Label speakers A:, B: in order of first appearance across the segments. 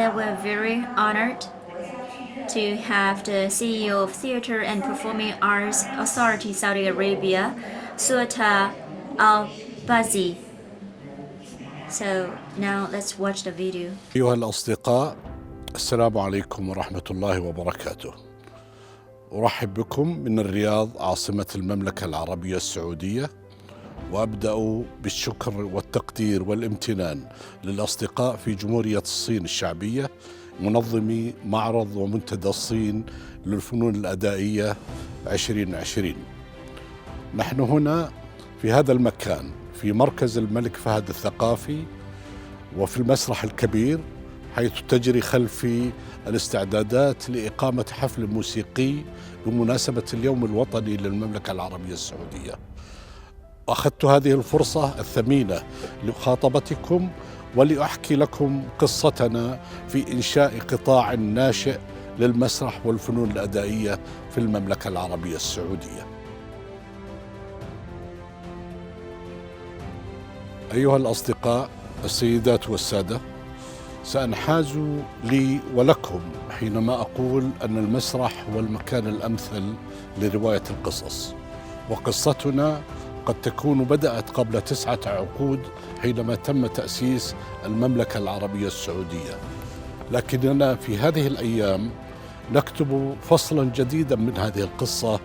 A: Today we're very honored to have the CEO of Theatre and Performing Arts Authority Saudi Arabia, Sultan Al-Bazi. So now let's watch the video.
B: أيها الأصدقاء، السلام عليكم ورحمة الله وبركاته. أرحب بكم من الرياض عاصمة المملكة العربية السعودية، وأبدأ بالشكر والتقدير والامتنان للأصدقاء في جمهورية الصين الشعبية منظمي معرض ومنتدى الصين للفنون الأدائية 2020. نحن هنا في هذا المكان في مركز الملك فهد الثقافي وفي المسرح الكبير، حيث تجري خلفي الاستعدادات لإقامة حفل موسيقي بمناسبة اليوم الوطني للمملكة العربية السعودية. أخذت هذه الفرصة الثمينة لمخاطبتكم ولأحكي لكم قصتنا في إنشاء قطاع ناشئ للمسرح والفنون الأدائية في المملكة العربية السعودية. أيها الأصدقاء، السيدات والسادة، سأنحاز لي ولكم حينما أقول أن المسرح هو المكان الأمثل لرواية القصص، وقصتنا قد تكون بدأت قبل 9 عقود حينما تم تأسيس المملكة العربية السعودية، لكننا في هذه الأيام نكتب فصلا جديدا من هذه القصة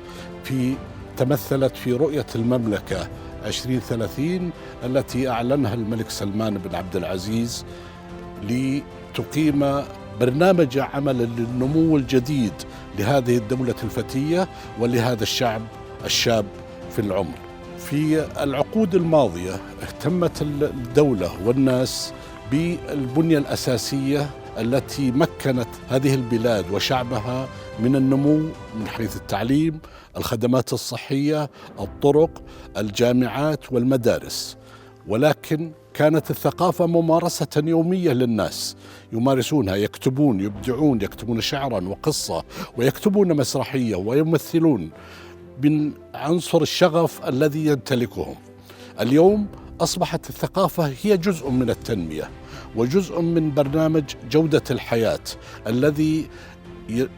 B: تمثلت في رؤية المملكة 2030 التي أعلنها الملك سلمان بن عبد العزيز لتقيم برنامج عمل للنمو الجديد لهذه الدولة الفتية ولهذا الشاب في العمر. في العقود الماضية اهتمت الدولة والناس بالبنية الأساسية التي مكنت هذه البلاد وشعبها من النمو من حيث التعليم، الخدمات الصحية، الطرق، الجامعات والمدارس، ولكن كانت الثقافة ممارسة يومية للناس يمارسونها، يكتبون، يبدعون، يكتبون شعرا وقصة، ويكتبون مسرحية، ويمثلون من عنصر الشغف الذي يمتلكهم. اليوم أصبحت الثقافة هي جزء من التنمية وجزء من برنامج جودة الحياة الذي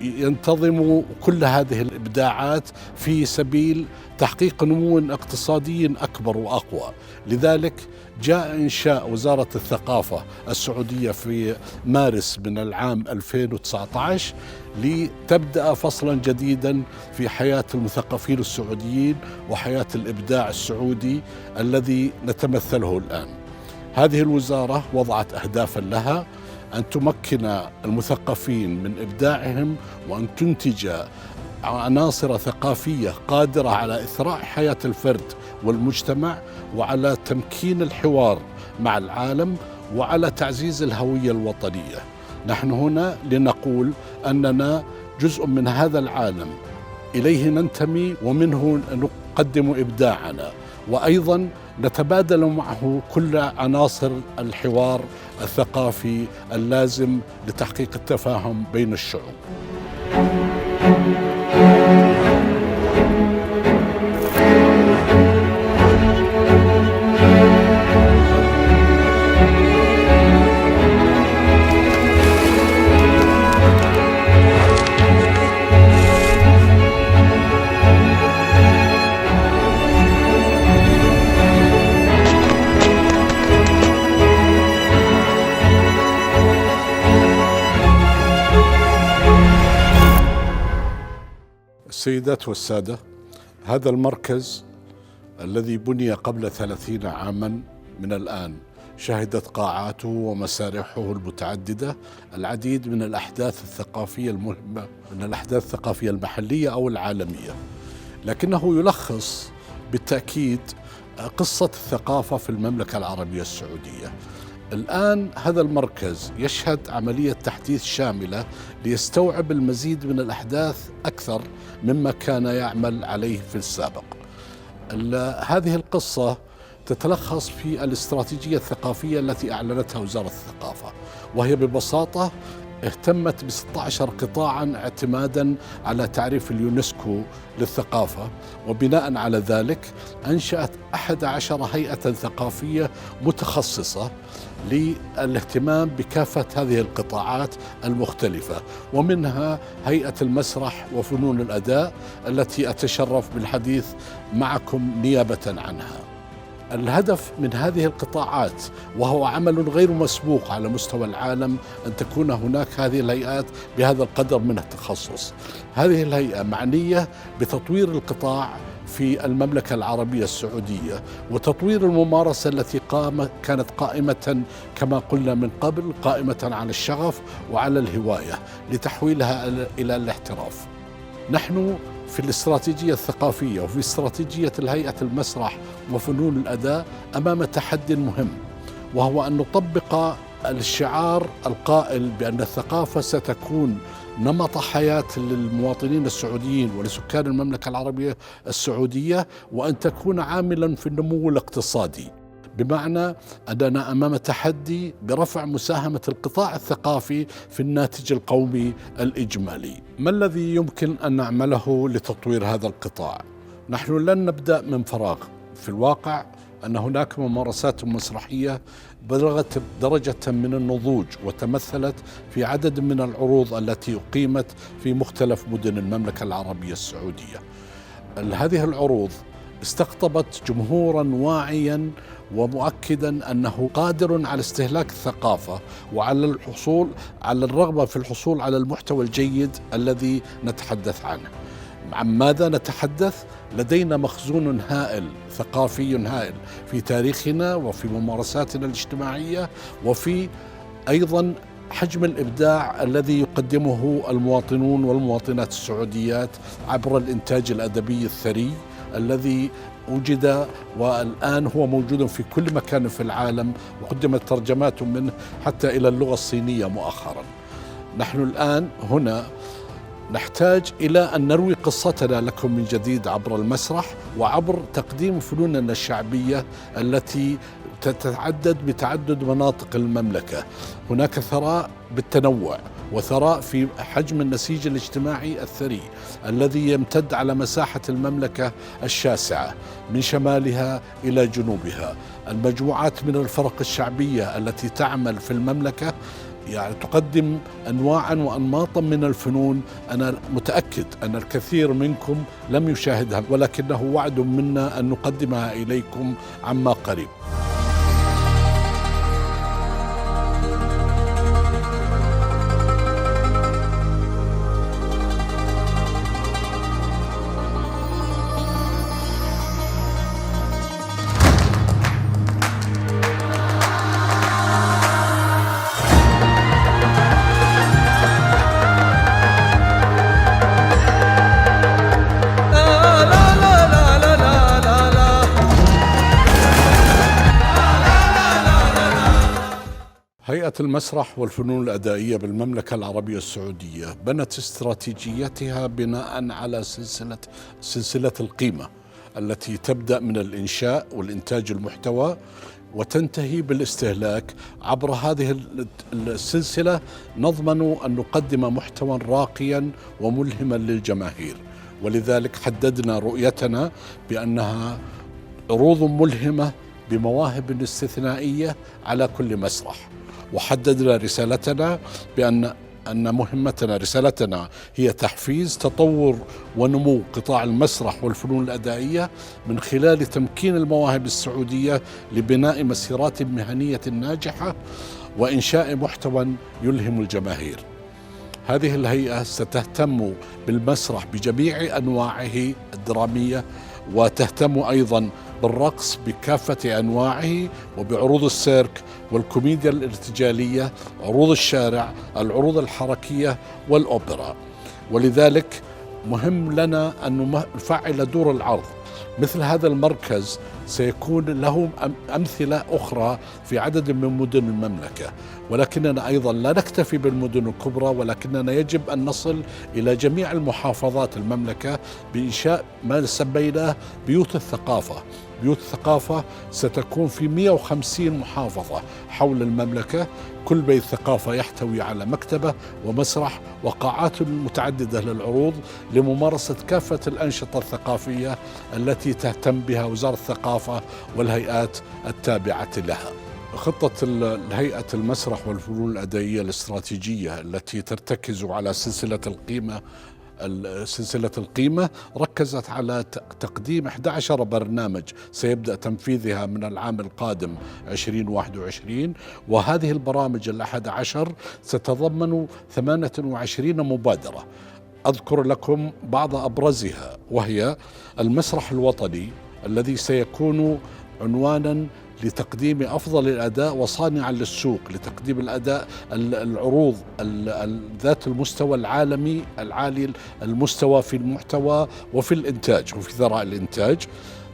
B: ينتظم كل هذه الإبداعات في سبيل تحقيق نمو اقتصادي أكبر وأقوى. لذلك جاء إنشاء وزارة الثقافة السعودية في مارس من العام 2019 لتبدأ فصلا جديدا في حياة المثقفين السعوديين وحياة الإبداع السعودي الذي نتمثله الآن. هذه الوزارة وضعت أهدافا لها أن تمكن المثقفين من إبداعهم وأن تنتج عناصر ثقافية قادرة على إثراء حياة الفرد والمجتمع، وعلى تمكين الحوار مع العالم، وعلى تعزيز الهوية الوطنية. نحن هنا لنقول أننا جزء من هذا العالم، إليه ننتمي ومنه نقدم إبداعنا، وأيضا نتبادل معه كل عناصر الحوار الثقافي اللازم لتحقيق التفاهم بين الشعوب. السيدات والسادة، هذا المركز الذي بني قبل 30 عاما من الآن شهدت قاعاته ومسارحه المتعددة العديد من الأحداث الثقافية المهمة، من الأحداث الثقافية المحلية أو العالمية، لكنه يلخص بالتأكيد قصة الثقافة في المملكة العربية السعودية. الآن هذا المركز يشهد عملية تحديث شاملة ليستوعب المزيد من الأحداث أكثر مما كان يعمل عليه في السابق. هذه القصة تتلخص في الاستراتيجية الثقافية التي أعلنتها وزارة الثقافة، وهي ببساطة اهتمت ب 16 قطاعا اعتمادا على تعريف اليونسكو للثقافة، وبناء على ذلك أنشأت 11 هيئة ثقافية متخصصة للاهتمام بكافة هذه القطاعات المختلفة، ومنها هيئة المسرح وفنون الأداء التي أتشرف بالحديث معكم نيابة عنها. الهدف من هذه القطاعات، وهو عمل غير مسبوق على مستوى العالم، أن تكون هناك هذه الهيئات بهذا القدر من التخصص. هذه الهيئة معنية بتطوير القطاع في المملكة العربية السعودية، وتطوير الممارسة التي كانت قائمة كما قلنا من قبل، قائمة على الشغف وعلى الهواية، لتحويلها إلى الاحتراف. نحن في الاستراتيجية الثقافية وفي استراتيجية الهيئة المسرح وفنون الأداء أمام تحدي مهم، وهو أن نطبق الشعار القائل بأن الثقافة ستكون نمط حياة للمواطنين السعوديين ولسكان المملكة العربية السعودية، وأن تكون عاملا في النمو الاقتصادي، بمعنى أننا أمام تحدي برفع مساهمة القطاع الثقافي في الناتج القومي الإجمالي. ما الذي يمكن أن نعمله لتطوير هذا القطاع؟ نحن لن نبدأ من فراغ. في الواقع أن هناك ممارسات مسرحية بلغت درجة من النضوج وتمثلت في عدد من العروض التي أقيمت في مختلف مدن المملكة العربية السعودية. هذه العروض استقطبت جمهورا واعيا ومؤكدا أنه قادر على استهلاك الثقافة وعلى الحصول على الرغبة في الحصول على المحتوى الجيد الذي نتحدث عنه. عن ماذا نتحدث؟ لدينا مخزون هائل ثقافي هائل في تاريخنا وفي ممارساتنا الاجتماعية، وفي أيضا حجم الإبداع الذي يقدمه المواطنون والمواطنات السعوديات عبر الإنتاج الأدبي الثري الذي وجد والآن هو موجود في كل مكان في العالم، وقدمت ترجمات منه حتى إلى اللغة الصينية مؤخرا. نحن الآن هنا نحتاج إلى أن نروي قصتنا لكم من جديد عبر المسرح وعبر تقديم فنوننا الشعبية التي تتعدد بتعدد مناطق المملكة. هناك ثراء بالتنوع وثراء في حجم النسيج الاجتماعي الثري الذي يمتد على مساحة المملكة الشاسعة من شمالها إلى جنوبها. المجموعات من الفرق الشعبية التي تعمل في المملكة يعني تقدم أنواعا وأنماطا من الفنون. أنا متأكد أن الكثير منكم لم يشاهدها، ولكنه وعد منا أن نقدمها إليكم عما قريب. هيئة المسرح والفنون الأدائية بالمملكة العربية السعودية بنت استراتيجيتها بناء على سلسلة القيمة التي تبدأ من الإنشاء والإنتاج المحتوى وتنتهي بالاستهلاك. عبر هذه السلسلة نضمن أن نقدم محتوى راقيا وملهما للجماهير، ولذلك حددنا رؤيتنا بأنها عروض ملهمة بمواهب استثنائية على كل مسرح. وحددنا رسالتنا بأن رسالتنا هي تحفيز تطور ونمو قطاع المسرح والفنون الأدائية من خلال تمكين المواهب السعودية لبناء مسيرات مهنية ناجحة وإنشاء محتوى يلهم الجماهير. هذه الهيئة ستهتم بالمسرح بجميع أنواعه الدرامية، وتهتم أيضا بالرقص بكافة أنواعه، وبعروض السيرك والكوميديا الارتجالية، عروض الشارع، العروض الحركية والأوبرا. ولذلك مهم لنا أن نفعل دور العرض. مثل هذا المركز سيكون له أمثلة أخرى في عدد من مدن المملكة، ولكننا أيضا لا نكتفي بالمدن الكبرى، ولكننا يجب أن نصل إلى جميع المحافظات المملكة بإنشاء ما سميناه بيوت الثقافة. بيوت ثقافة ستكون في 150 محافظة حول المملكة. كل بيت ثقافة يحتوي على مكتبة ومسرح وقاعات متعددة للعروض لممارسة كافة الأنشطة الثقافية التي تهتم بها وزارة الثقافة والهيئات التابعة لها. خطة هيئة المسرح والفنون الأدائية الاستراتيجية التي ترتكز على سلسلة القيمة ركزت على تقديم 11 برنامج سيبدأ تنفيذها من العام القادم 2021، وهذه البرامج 11 ستتضمن 28 مبادرة. أذكر لكم بعض أبرزها، وهي المسرح الوطني الذي سيكون عنوانا لتقديم أفضل الأداء وصانعا للسوق لتقديم الأداء العروض ذات المستوى العالمي العالي المستوى في المحتوى وفي الإنتاج وفي ثراء الإنتاج.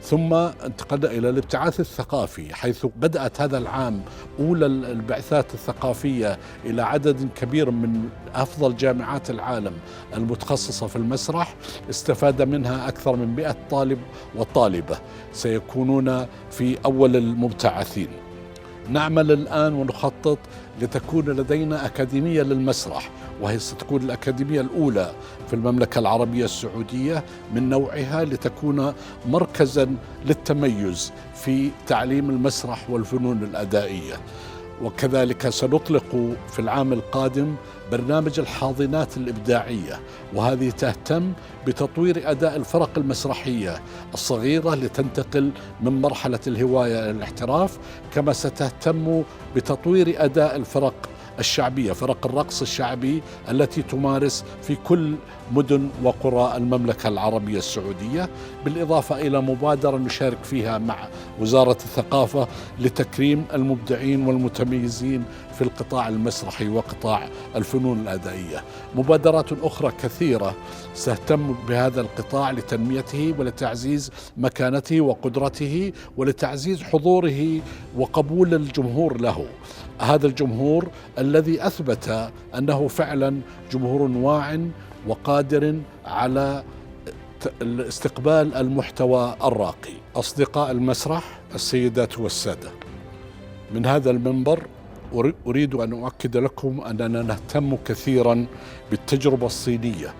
B: ثم انتقلنا إلى الابتعاث الثقافي، حيث بدأت هذا العام أولى البعثات الثقافية إلى عدد كبير من أفضل جامعات العالم المتخصصة في المسرح، استفاد منها أكثر من 100 طالب وطالبة سيكونون في أول المبتعثين. نعمل الآن ونخطط لتكون لدينا أكاديمية للمسرح، وهي ستكون الأكاديمية الأولى في المملكة العربية السعودية من نوعها، لتكون مركزا للتميز في تعليم المسرح والفنون الأدائية. وكذلك سنطلق في العام القادم برنامج الحاضنات الإبداعية، وهذه تهتم بتطوير أداء الفرق المسرحية الصغيرة لتنتقل من مرحلة الهواية إلى الاحتراف، كما ستهتم بتطوير أداء الفرق الشعبية، فرق الرقص الشعبي التي تمارس في كل مدن وقرى المملكة العربية السعودية، بالإضافة إلى مبادرة نشارك فيها مع وزارة الثقافة لتكريم المبدعين والمتميزين في القطاع المسرحي وقطاع الفنون الأدائية. مبادرات أخرى كثيرة سهتم بهذا القطاع لتنميته ولتعزيز مكانته وقدرته ولتعزيز حضوره وقبول الجمهور له، هذا الجمهور الذي أثبت أنه فعلا جمهور واع وقادر على استقبال المحتوى الراقي. أصدقاء المسرح، السيدات والسادة، من هذا المنبر أريد أن أؤكد لكم أننا نهتم كثيرا بالتجربة الصينية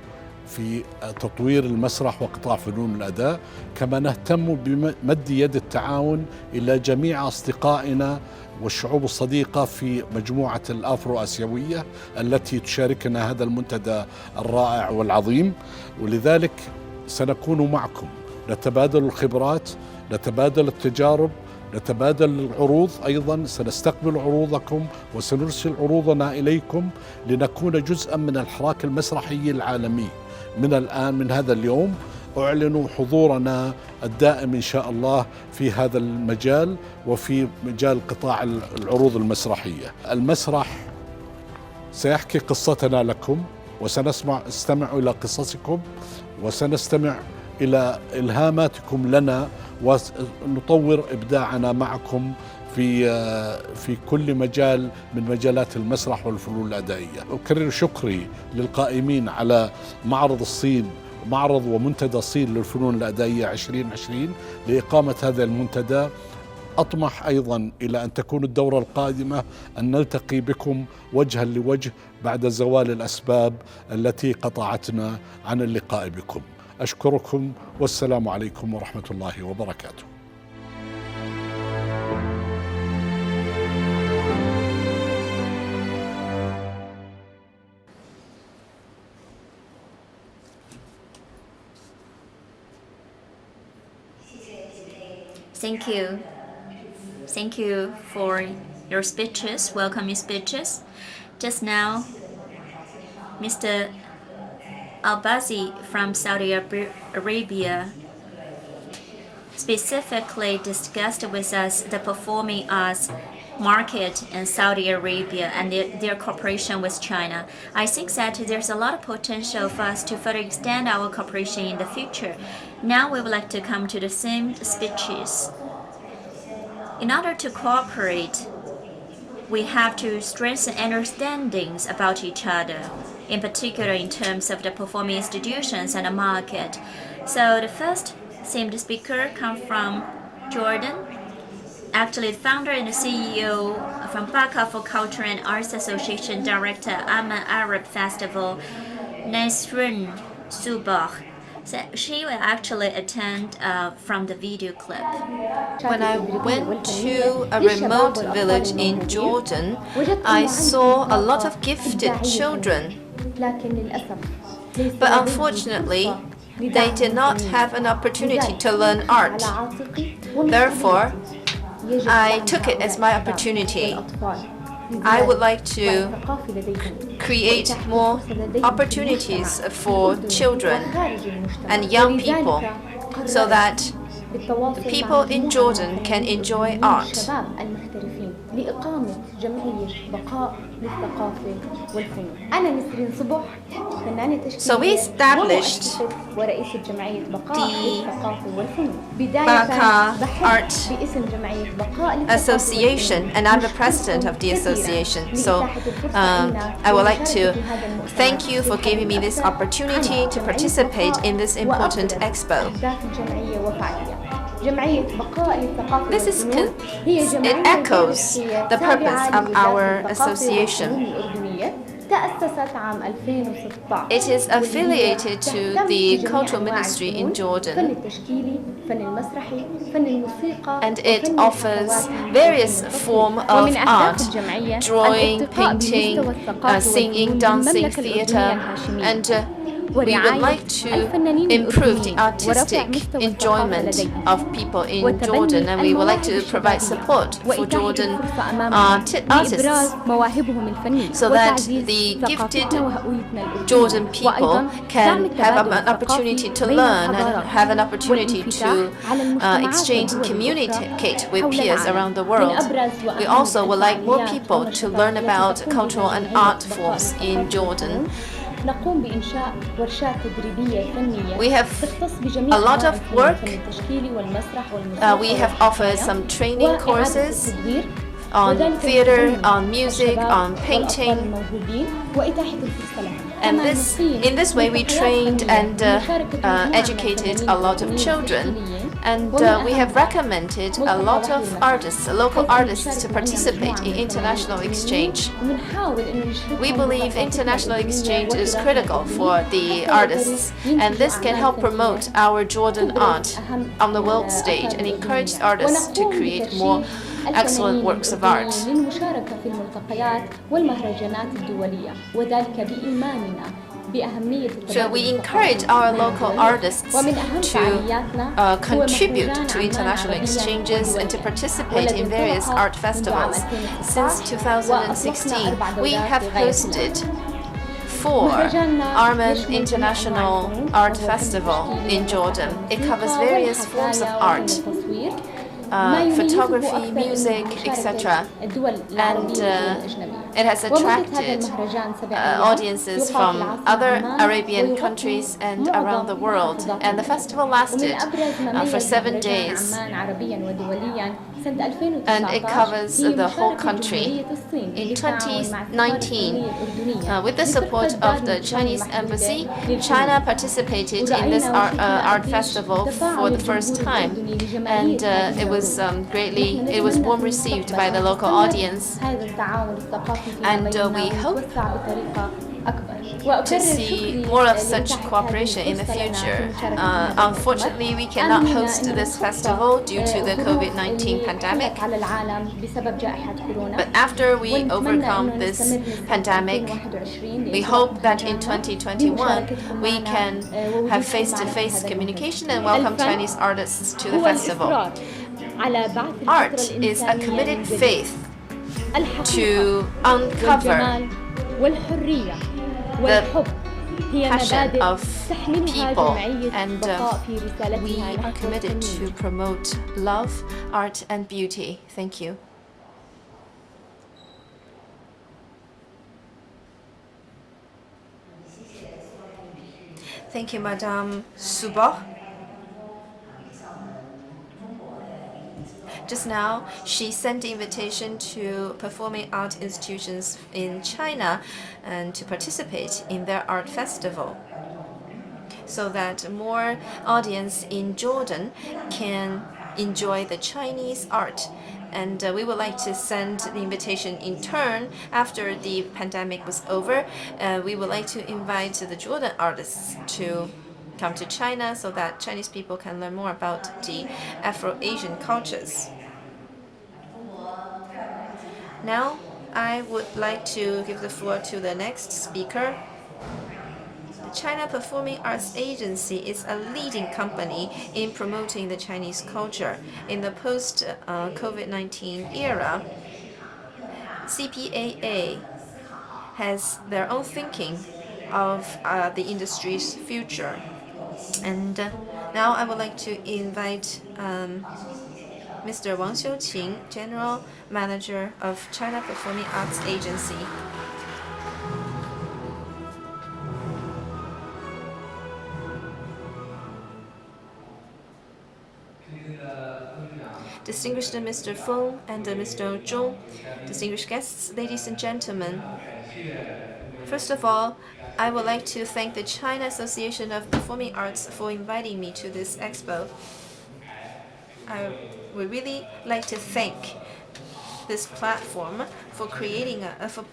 B: في تطوير المسرح وقطاع فنون الأداء، كما نهتم بمد يد التعاون إلى جميع أصدقائنا والشعوب الصديقة في مجموعة الأفرو-آسيوية التي تشاركنا هذا المنتدى الرائع والعظيم. ولذلك سنكون معكم، نتبادل الخبرات، نتبادل التجارب، نتبادل العروض. أيضا سنستقبل عروضكم وسنرسل عروضنا إليكم لنكون جزءا من الحراك المسرحي العالمي. من الآن، من هذا اليوم، أعلن حضورنا الدائم إن شاء الله في هذا المجال وفي مجال قطاع العروض المسرحية. المسرح سيحكي قصتنا لكم، وسنستمع إلى قصصكم، وسنستمع إلى إلهاماتكم لنا، ونطور إبداعنا معكم في كل مجال من مجالات المسرح والفنون الأدائية. أكرر شكري للقائمين على معرض الصين، معرض ومنتدى الصين للفنون الأدائية 2020 لإقامة هذا المنتدى. أطمح أيضا إلى أن تكون الدورة القادمة أن نلتقي بكم وجها لوجه بعد زوال الأسباب التي قطعتنا عن اللقاء بكم. أشكركم، والسلام عليكم ورحمة الله وبركاته.
A: Thank you. Thank you for your speeches, welcoming speeches. Just now, Mr. Al-Bazi from Saudi Arabia specifically discussed with us the performing arts market in Saudi Arabia and their cooperation with China. I think that there's a lot of potential for us to further extend our cooperation in the future. Now we would like to come to the same speeches. In order to cooperate, we have to strengthen understandings about each other, in particular in terms of the performing institutions and the market. So the first themed speaker comes from Jordan. Actually, the founder and the CEO from Baka for Culture and Arts Association Director Aman Arab Festival, Nasrin Subah. So she will actually attend from the video clip.
C: When I went to a remote village in Jordan, I saw a lot of gifted children. But unfortunately, they did not have an opportunity to learn art. Therefore, I took it as my opportunity. I would like to create more opportunities for children and young people so that people in Jordan can enjoy art. So we established the Baka Art Association, and I'm the president of the association. So I would like to thank you for giving me this opportunity to participate in this important expo. It echoes the purpose of our association. It is affiliated to the Cultural Ministry in Jordan, and it offers various forms of art: drawing, painting, singing, dancing, theater, and we would like to improve the artistic enjoyment of people in Jordan, and we would like to provide support for Jordan artists so that the gifted Jordan people can have an opportunity to learn and have an opportunity to exchange and communicate with peers around the world. We also would like more people to learn about cultural and art forms in Jordan. We have a lot of work. We have offered some training courses on theater, on music, on painting. And in this way, we trained and educated a lot of children. And we have recommended a lot of artists, local artists, to participate in international exchange. We believe international exchange is critical for the artists, and this can help promote our Jordan art on the world stage and encourage artists to create more excellent works of art. So we encourage our local artists to contribute to international exchanges and to participate in various art festivals. Since 2016, we have hosted 4 Arman International Art Festival in Jordan. It covers various forms of art, photography, music, etc. And it has attracted audiences from other Arabian countries and around the world. And the festival lasted for 7 days. And it covers the whole country. In 2019, with the support of the Chinese embassy, China participated in this art festival for the first time, and it was warm received by the local audience. And we hope to see more of such cooperation in the future. Unfortunately, we cannot host this festival due to the COVID-19 pandemic. But after we overcome this pandemic, we hope that in 2021 we can have face-to-face communication and welcome Chinese artists to the festival. Art is a committed faith to uncover the passion of people, and we are committed to promote love, art, and beauty. Thank you. Thank you, Madame Subah. Just now, she sent the invitation to performing art institutions in China and to participate in their art festival, so that more audience in Jordan can enjoy the Chinese art. And we would like to send the invitation in turn after the pandemic was over. We would like to invite the Jordan artists to come to China so that Chinese people can learn more about the Afro-Asian cultures. Now, I would like to give the floor to the next speaker. The China Performing Arts Agency is a leading company in promoting the Chinese culture. In the post-COVID-19 era, CPAA has their own thinking of the industry's future. And now I would like to invite Mr. Wang Xiuqing, General Manager of China Performing Arts Agency. Distinguished Mr. Feng and Mr. Zhong, distinguished guests, ladies and gentlemen. First of all, I would like to thank the China Association of Performing Arts for inviting me to this expo. I would really like to thank this platform for for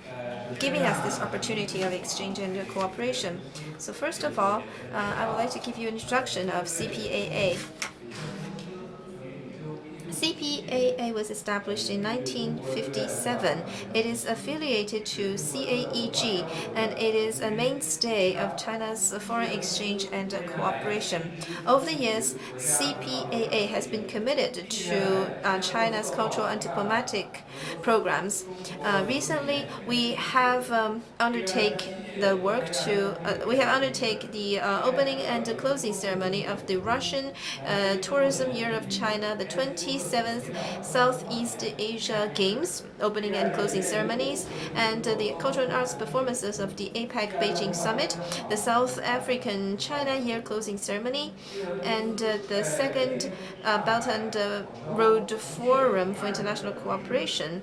C: giving us this opportunity of exchange and cooperation. So first of all, I would like to give you an introduction of CPAA. CPAA was established in 1957. It is affiliated to CAEG, and it is a mainstay of China's foreign exchange and cooperation. Over the years, CPAA has been committed to China's cultural and diplomatic programs. Recently, we have undertaken the opening and closing ceremony of the Russian Tourism Year of China, the 27th Southeast Asia Games opening and closing ceremonies, and the cultural and arts performances of the APEC Beijing Summit, the South African China Year closing ceremony, and the second Belt and Road Forum for International Cooperation.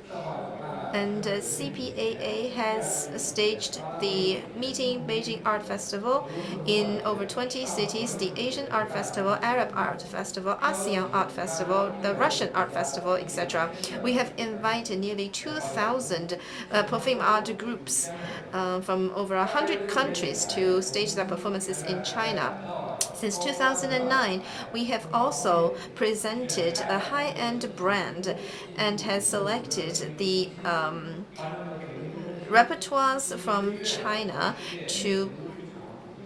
C: And CPAA has staged the Meeting Beijing Art Festival in over 20 cities, the Asian Art Festival, Arab Art Festival, ASEAN Art Festival, the Russian Art Festival, etc. We have invited nearly 2,000 performing art groups from over 100 countries to stage their performances in China. Since 2009, we have also presented a high-end brand and has selected the repertoires from China to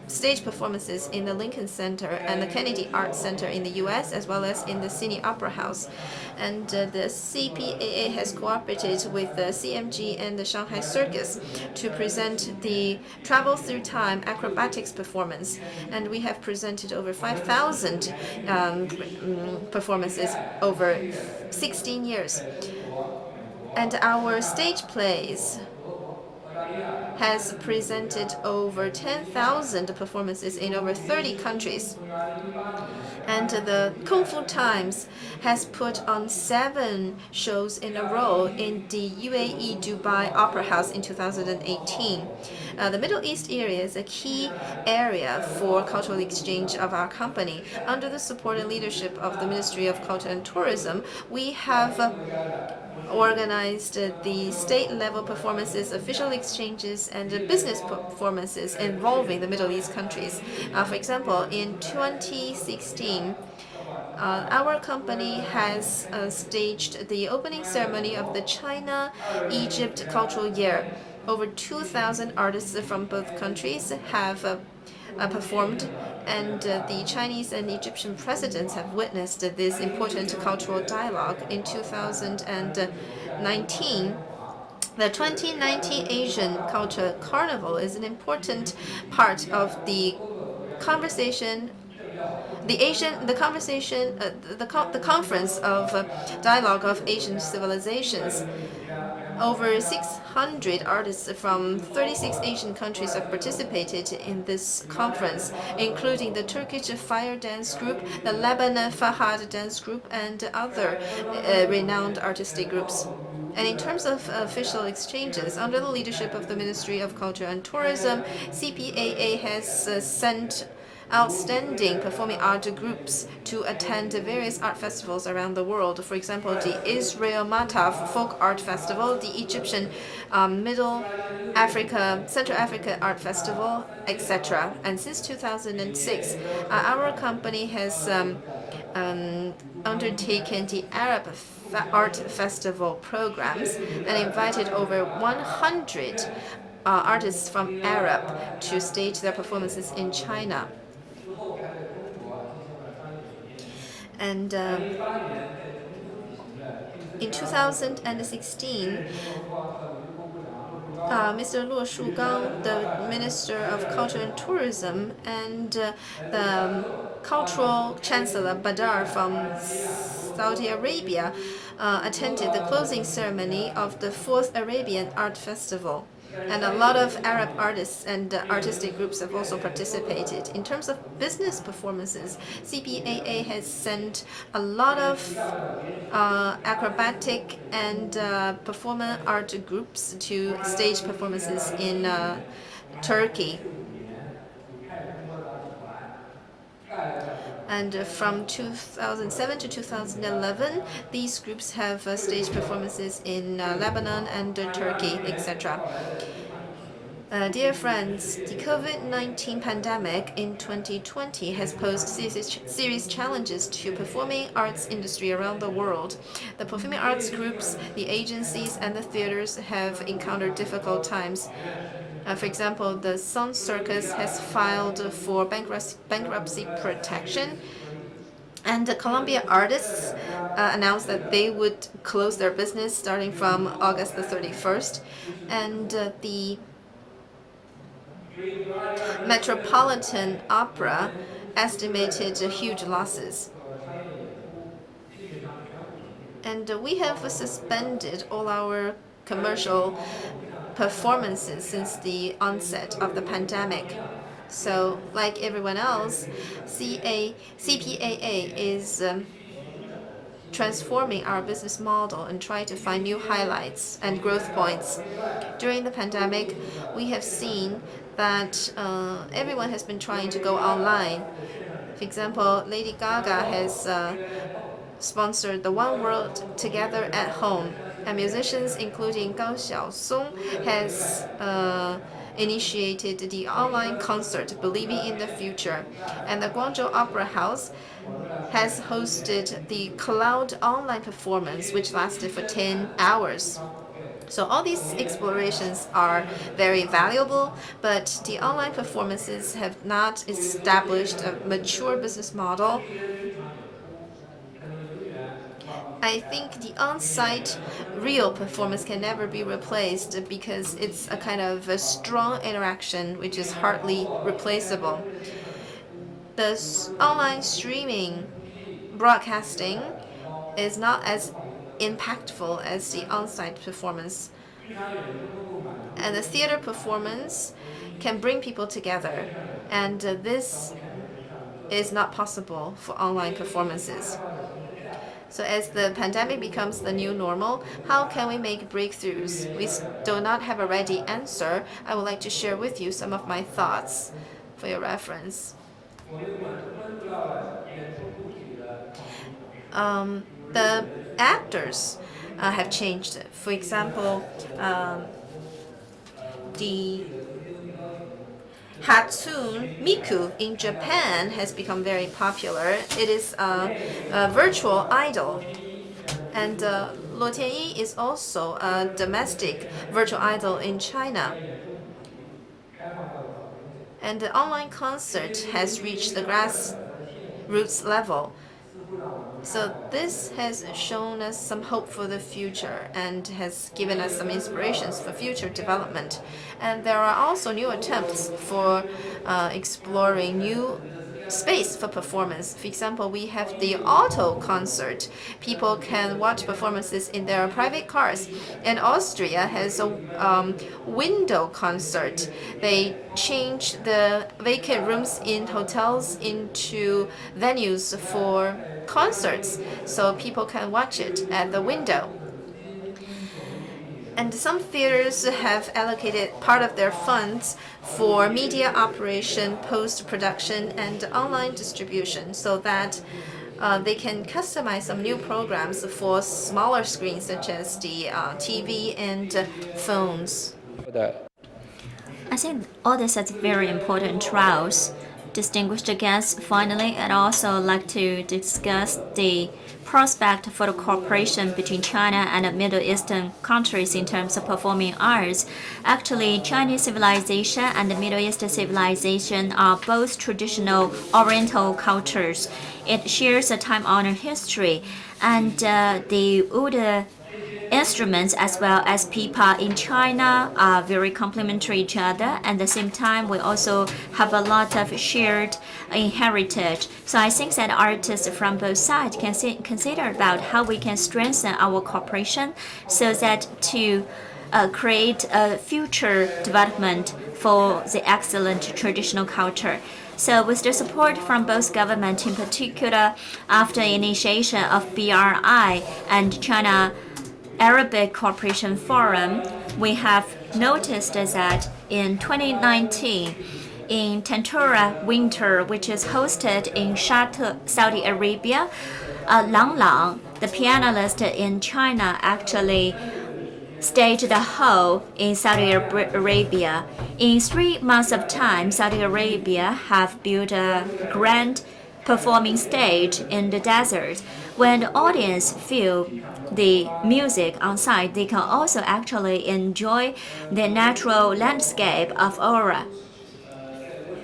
C: stage performances in the Lincoln Center and the Kennedy Arts Center in the US, as well as in the Sydney Opera House. And the CPAA has cooperated with the CMG and the Shanghai Circus to present the Travel Through Time acrobatics performance. And we have presented over 5,000 performances over 16 years. And our stage plays has presented over 10,000 performances in over 30 countries. And the Kung Fu Times has put on 7 shows in a row in the UAE Dubai Opera House in 2018. The Middle East area is a key area for cultural exchange of our company. Under the support and leadership of the Ministry of Culture and Tourism, we have organized the state-level performances, official exchanges, and business performances involving the Middle East countries. For example, in 2016, our company has staged the opening ceremony of the China-Egypt Cultural Year. Over 2,000 artists from both countries have performed, and the Chinese and Egyptian presidents have witnessed this important cultural dialogue. In 2019, the 2019 Asian Culture Carnival is an important part of the conversation. The conference of dialogue of Asian civilizations. Over 600 artists from 36 Asian countries have participated in this conference, including the Turkish Fire Dance Group, the Lebanon Fahad Dance Group, and other renowned artistic groups. And in terms of official exchanges, under the leadership of the Ministry of Culture and Tourism, CPAA has sent outstanding performing art groups to attend various art festivals around the world. For example, the Israel Mataf Folk Art Festival, the Egyptian Middle Africa, Central Africa Art Festival, etc. And since 2006, our company has undertaken the Arab Art Festival programs and invited over 100 artists from Arab to stage their performances in China. And in 2016, Mr. Luo Shugang, the Minister of Culture and Tourism, and the Cultural Chancellor Badar from Saudi Arabia attended the closing ceremony of the 4th Arabian Art Festival. And a lot of Arab artists and artistic groups have also participated. In terms of business performances, CPAA has sent a lot of acrobatic and performing art groups to stage performances in Turkey. And from 2007 to 2011, these groups have staged performances in Lebanon and Turkey, etc. Dear friends, the COVID-19 pandemic in 2020 has posed serious challenges to performing arts industry around the world. The performing arts groups, the agencies, and the theaters have encountered difficult times. For example, the Sun Circus has filed for bankruptcy protection, and the Columbia artists announced that they would close their business starting from August the 31st, and the Metropolitan Opera estimated huge losses. And we have suspended all our commercial performances since the onset of the pandemic. So, like everyone else, CPAA is transforming our business model and trying to find new highlights and growth points. During the pandemic, we have seen that everyone has been trying to go online. For example, Lady Gaga has sponsored the One World Together at Home, and musicians including Gao Xiaosong has initiated the online concert Believing in the Future, and the Guangzhou Opera House has hosted the Cloud online performance, which lasted for 10 hours. So all these explorations are very valuable, but the online performances have not established a mature business model. I think the on-site real performance can never be replaced because it's a kind of a strong interaction which is hardly replaceable. The online streaming broadcasting is not as impactful as the on-site performance. And the theater performance can bring people together, and this is not possible for online performances. So as the pandemic becomes the new normal, how can we make breakthroughs? We do not have a ready answer. I would like to share with you some of my thoughts for your reference. The actors have changed. For example, the Hatsune Miku in Japan has become very popular. It is a virtual idol. And Luo Tianyi is also a domestic virtual idol in China. And the online concert has reached the grassroots level. So this has shown us some hope for the future and has given us some inspirations for future development. And there are also new attempts for exploring new space for performance. For example, we have the auto concert. People can watch performances in their private cars. And Austria has a window concert. They change the vacant rooms in hotels into venues for concerts, so people can watch it at the window. And some theaters have allocated part of their funds for media operation, post-production, and online distribution so that they can customize some new programs for smaller screens such as the TV and phones.
A: I think all this is very important trials. Distinguished guests, finally, I'd also like to discuss the prospect for the cooperation between China and the Middle Eastern countries in terms of performing arts. Actually, Chinese civilization and the Middle East civilization are both traditional Oriental cultures. It shares a time-honored history, and the older instruments as well as people in China are very complementary to each other. At the same time, we also have a lot of shared heritage. So I think that artists from both sides can consider about how we can strengthen our cooperation so that to create a future development for the excellent traditional culture. So with the support from both governments, in particular after initiation of BRI and China Arabic Cooperation Forum, we have noticed that in 2019, in Tentura Winter, which is hosted in Sharjah, Saudi Arabia, Lang Lang, the pianist in China, actually staged the whole in Saudi Arabia. In 3 months of time, Saudi Arabia have built a grand performing stage in the desert. When the audience feel the music on site, they can also actually enjoy the natural landscape of aura.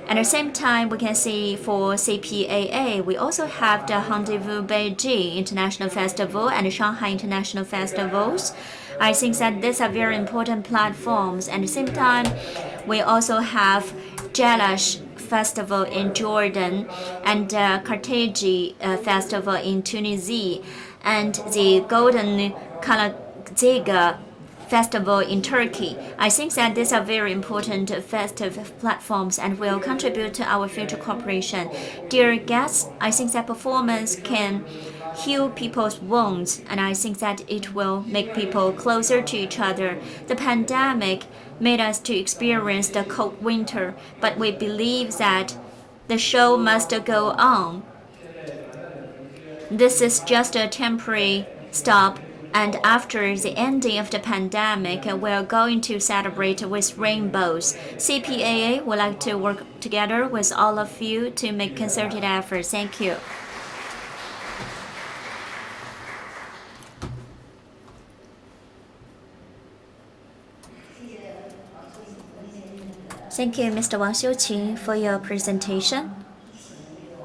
A: At the same time, we can see for CPAA, we also have the Rendezvous Beijing International Festival and the Shanghai International Festivals. I think that these are very important platforms. At the same time, we also have Jalash Festival in Jordan and Carthage Festival in Tunisia and the Golden Kalazega Festival in Turkey. I think that these are very important festive platforms and will contribute to our future cooperation. Dear guests, I think that performance can heal people's wounds, and I think that it will make people closer to each other. The pandemic made us to experience the cold winter, but we believe that the show must go on. This is just a temporary stop, and after the ending of the pandemic, we're going to celebrate with rainbows. CPAA would like to work together with all of you to make concerted efforts. Thank you. Thank you, Mr. Wang Xiuqing, for your presentation.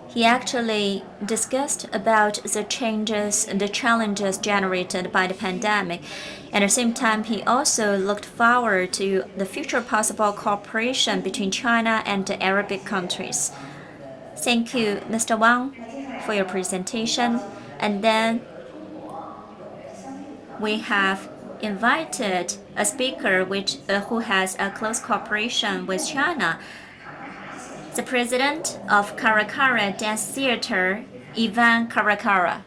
A: He actually discussed about the changes and the challenges generated by the pandemic. At the same time, he also looked forward to the future possible cooperation between China and the Arabic countries. Thank you, Mr. Wang, for your presentation. And then we have invited a speaker who has a close cooperation with China, the president of Caracara Dance Theater, Ivan Caracara.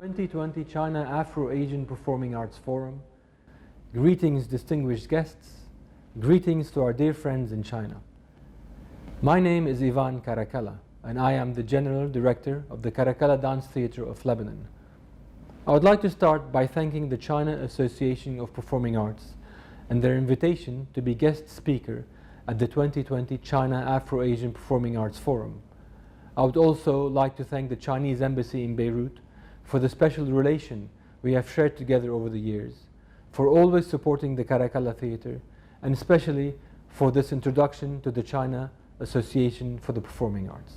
D: 2020 China Afro-Asian Performing Arts Forum. Greetings, distinguished guests. Greetings to our dear friends in China. My name is Ivan Caracara, and I am the General Director of the Caracara Dance Theater of Lebanon. I would like to start by thanking the China Association of Performing Arts and their invitation to be guest speaker at the 2020 China Afro-Asian Performing Arts Forum. I would also like to thank the Chinese Embassy in Beirut for the special relation we have shared together over the years, for always supporting the Caracara Theater, and especially for this introduction to the China Association for the Performing Arts.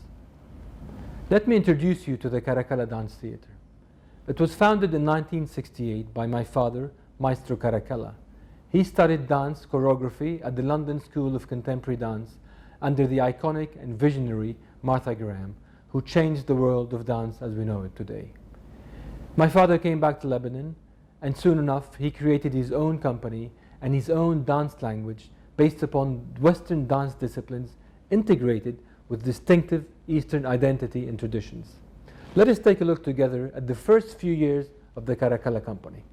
D: Let me introduce you to the Caracara Dance Theater. It was founded in 1968 by my father, Maestro Caracara. He studied dance choreography at the London School of Contemporary Dance under the iconic and visionary Martha Graham, who changed the world of dance as we know it today. My father came back to Lebanon, and soon enough he created his own company and his own dance language based upon Western dance disciplines integrated with distinctive Eastern identity and traditions. Let us take a look together at the first few years of the Caracara company.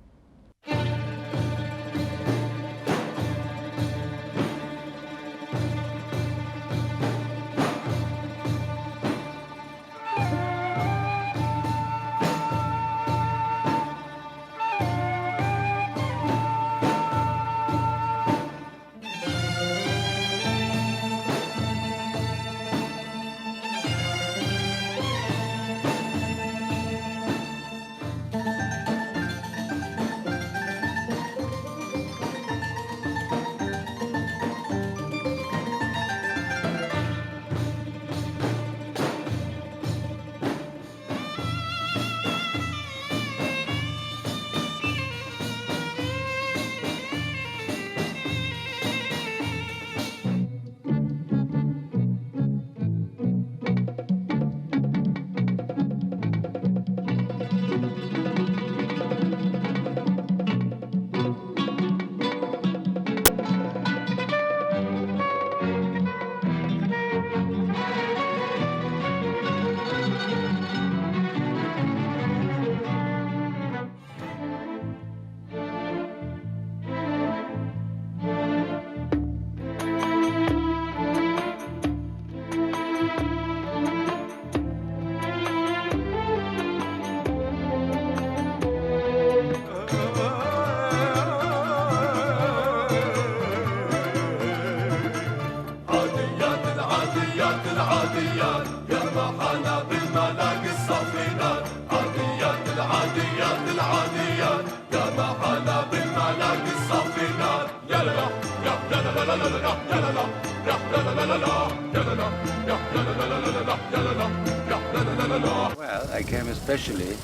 E: Well, I came especially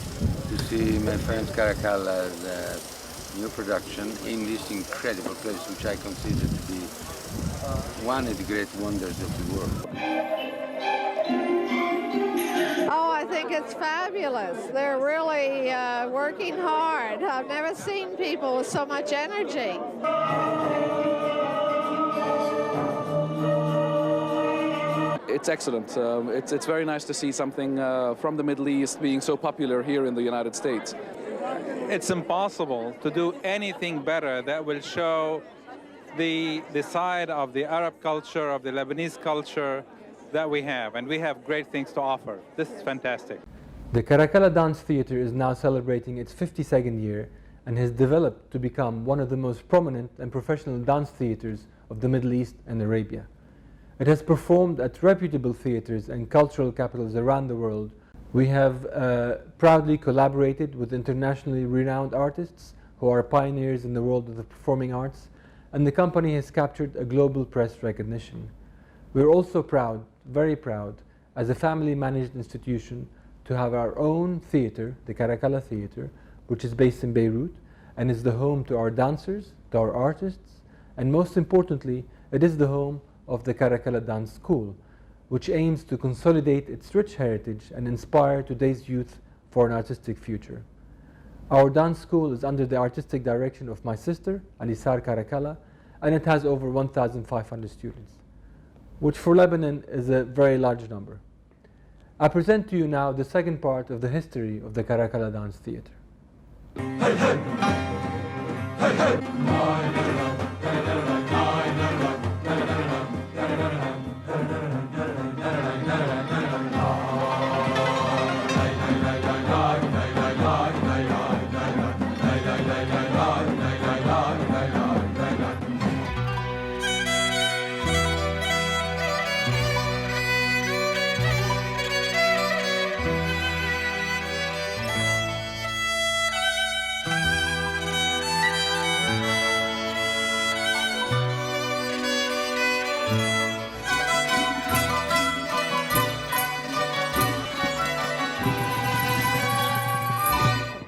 E: to see my friends Caracal's new production in this incredible place, which I consider to be one of the great wonders of the world.
F: Oh, I think it's fabulous. They're really working hard. I've never seen people with so much energy.
G: It's excellent. It's very nice to see something from the Middle East being so popular here in the United States.
H: It's impossible to do anything better that will show the side of the Arab culture, of the Lebanese culture that we have, and we have great things to offer. This is fantastic.
D: The Caracalla Dance Theatre is now celebrating its 52nd year and has developed to become one of the most prominent and professional dance theatres of the Middle East and Arabia. It has performed at reputable theatres and cultural capitals around the world. We have proudly collaborated with internationally renowned artists who are pioneers in the world of the performing arts, and the company has captured a global press recognition. We're also proud, very proud, as a family-managed institution to have our own theatre, the Caracalla Theatre, which is based in Beirut and is the home to our dancers, to our artists, and most importantly, it is the home of the Caracalla Dance School, which aims to consolidate its rich heritage and inspire today's youth for an artistic future. Our dance school is under the artistic direction of my sister, Alisar Caracalla, and it has over 1,500 students, which for Lebanon is a very large number. I present to you now the second part of the history of the Caracalla Dance Theatre. Hey, hey. Hey, hey.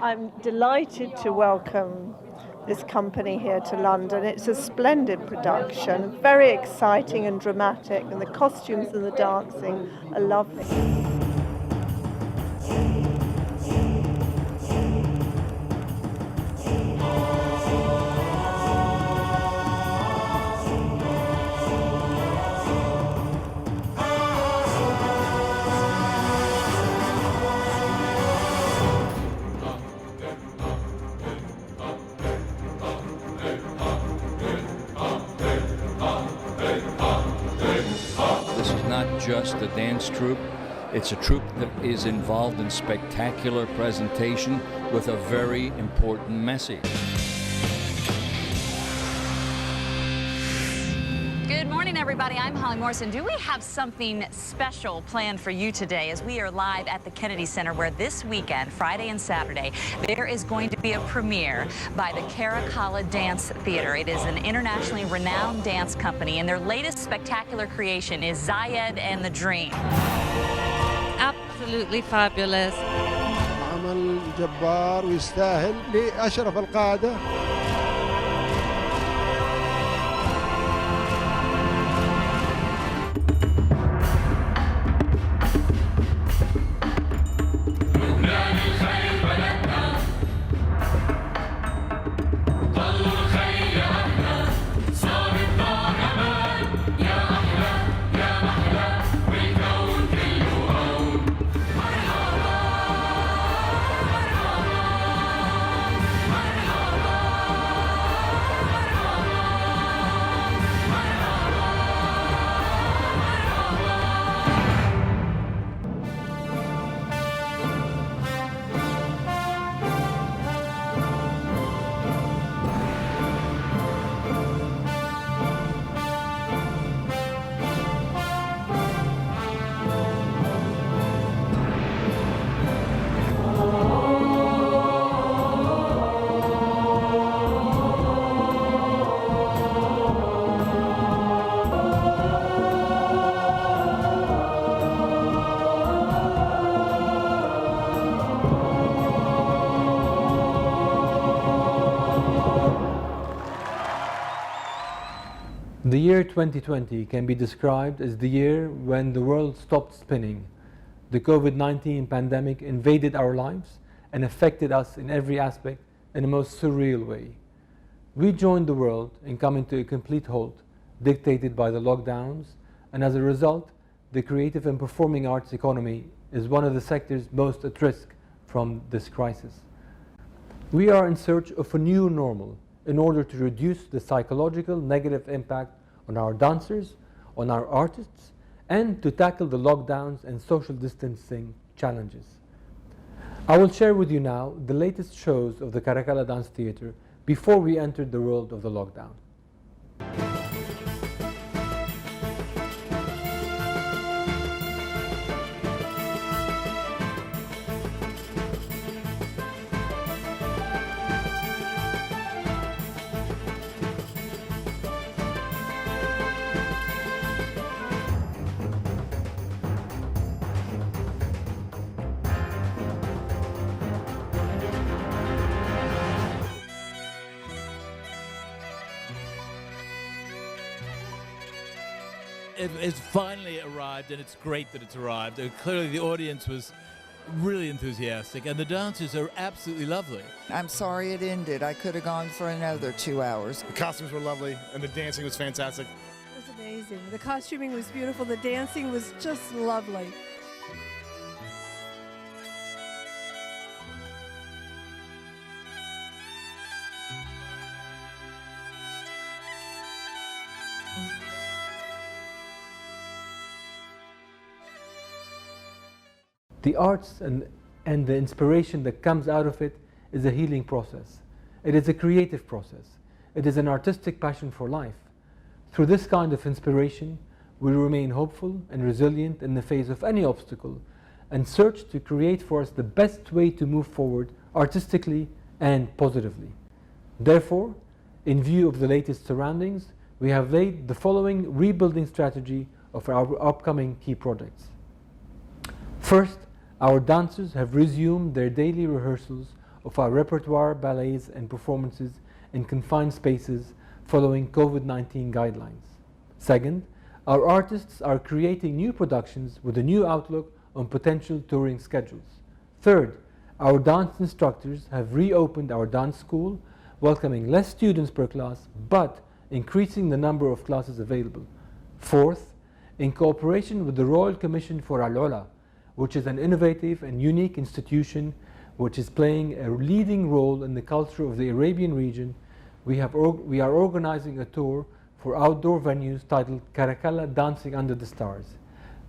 I: I'm delighted to welcome this company here to London. It's a splendid production, very exciting and dramatic, and the costumes and the dancing are lovely.
J: Just a dance troupe. It's a troupe that is involved in spectacular presentation with a very important message.
K: Good morning, everybody. I'm Holly Morrison. Do we have something special planned for you today as we are live at the Kennedy Center, where this weekend, Friday and Saturday, there is going to be a premiere by the Caracalla Dance Theatre. It is an internationally renowned dance company, and their latest spectacular creation is Zayed and the Dream.
L: Absolutely fabulous.
M: عمل جبار ويستاهل لأشرف القادة.
D: The year 2020 can be described as the year when the world stopped spinning. The COVID-19 pandemic invaded our lives and affected us in every aspect in a most surreal way. We joined the world in coming to a complete halt, dictated by the lockdowns, and as a result, the creative and performing arts economy is one of the sectors most at risk from this crisis. We are in search of a new normal in order to reduce the psychological negative impact on our dancers, on our artists, and to tackle the lockdowns and social distancing challenges. I will share with you now the latest shows of the Caracal Dance Theatre before we entered the world of the lockdown.
L: It's finally arrived, and it's great that it's arrived. Clearly the audience was really enthusiastic, and the dancers are absolutely lovely.
N: I'm sorry it ended. I could have gone for another 2 hours.
O: The costumes were lovely, and the dancing was fantastic.
P: It was amazing. The costuming was beautiful. The dancing was just lovely.
D: The arts and the inspiration that comes out of it is a healing process. It is a creative process. It is an artistic passion for life. Through this kind of inspiration, we remain hopeful and resilient in the face of any obstacle and search to create for us the best way to move forward artistically and positively. Therefore, in view of the latest surroundings, we have laid the following rebuilding strategy of our upcoming key projects. First, our dancers have resumed their daily rehearsals of our repertoire, ballets and performances in confined spaces following COVID-19 guidelines. Second, our artists are creating new productions with a new outlook on potential touring schedules. Third, our dance instructors have reopened our dance school, welcoming less students per class, but increasing the number of classes available. Fourth, in cooperation with the Royal Commission for Al-Ula, which is an innovative and unique institution which is playing a leading role in the culture of the Arabian region, we are organizing a tour for outdoor venues titled Caracal Dancing Under the Stars.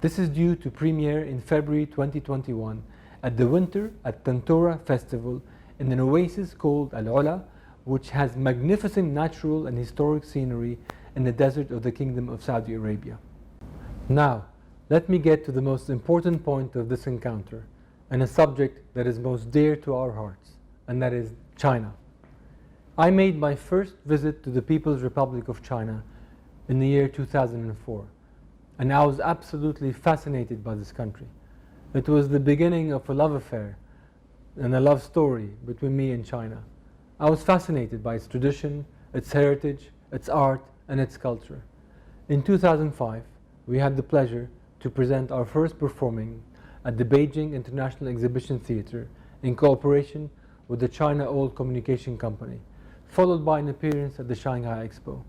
D: This is due to premiere in February 2021 at the Winter at Tantora Festival in an oasis called Al-Ula, which has magnificent natural and historic scenery in the desert of the Kingdom of Saudi Arabia. Now, let me get to the most important point of this encounter, and a subject that is most dear to our hearts, and that is China. I made my first visit to the People's Republic of China in the year 2004, and I was absolutely fascinated by this country. It was the beginning of a love affair and a love story between me and China. I was fascinated by its tradition, its heritage, its art, and its culture. In 2005, we had the pleasure to present our first performing at the Beijing International Exhibition Theatre in cooperation with the China Old Communication Company, followed by an appearance at the Shanghai Expo.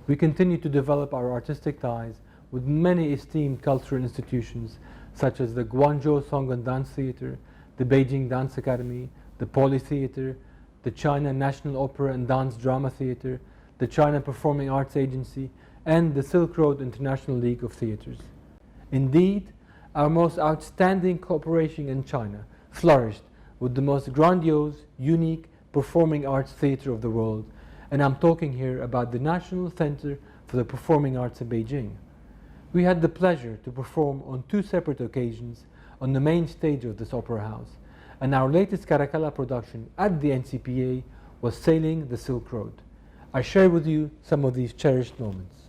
D: We continue to develop our artistic ties with many esteemed cultural institutions such as the Guangzhou Song and Dance Theatre, the Beijing Dance Academy, the Poly Theatre, the China National Opera and Dance Drama Theatre, the China Performing Arts Agency, and the Silk Road International League of Theatres. Indeed, our most outstanding cooperation in China flourished with the most grandiose, unique performing arts theatre of the world, and I'm talking here about the National Center for the Performing Arts in Beijing. We had the pleasure to perform on 2 separate occasions on the main stage of this opera house, and our latest Caracal production at the NCPA was Sailing the Silk Road. I share with you some of these cherished moments.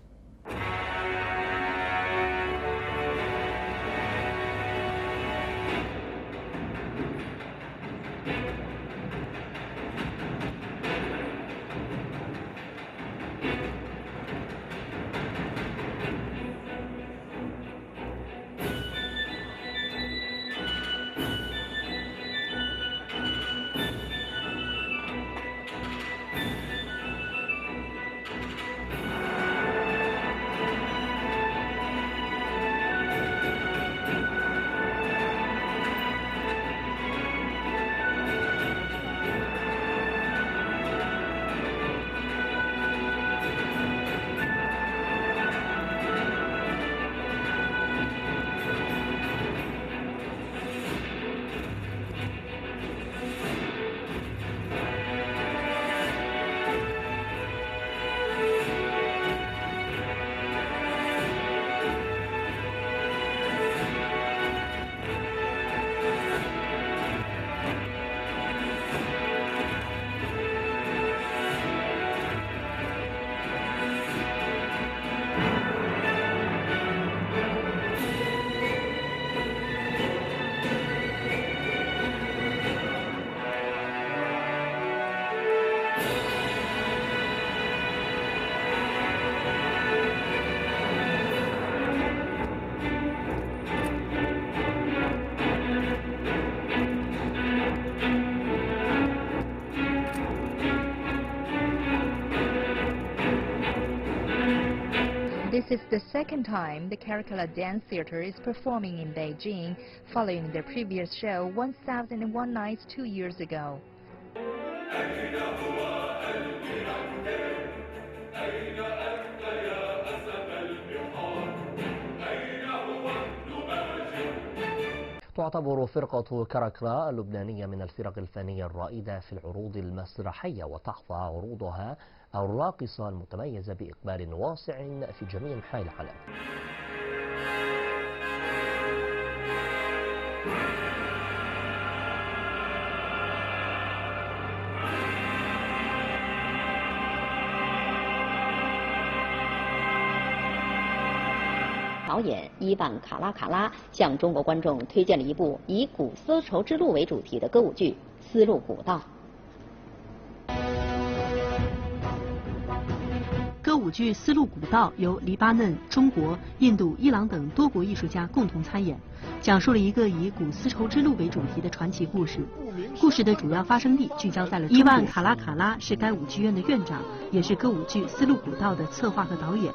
Q: This is the second time the Caracalla Dance Theater is performing in Beijing, following their previous show 1001 Nights 2 years ago.
R: تعتبر فرقة كاراكلا اللبنانية من الفرق الفنية الرائدة في العروض المسرحية، وتحظى عروضها الراقصة المتميزة بإقبال واسع في جميع أنحاء العالم.
S: 导演伊万·卡拉卡拉向中国观众推荐了一部以古丝绸之路为主题的歌舞剧《丝路古道》。
T: 歌舞剧《丝路古道》由黎巴嫩、中国、印度、伊朗等多国艺术家共同参演，讲述了一个以古丝绸之路为主题的传奇故事。故事的主要发生地聚焦在了伊万·卡拉卡拉是该舞剧院的院长，也是歌舞剧《丝路古道》的策划和导演。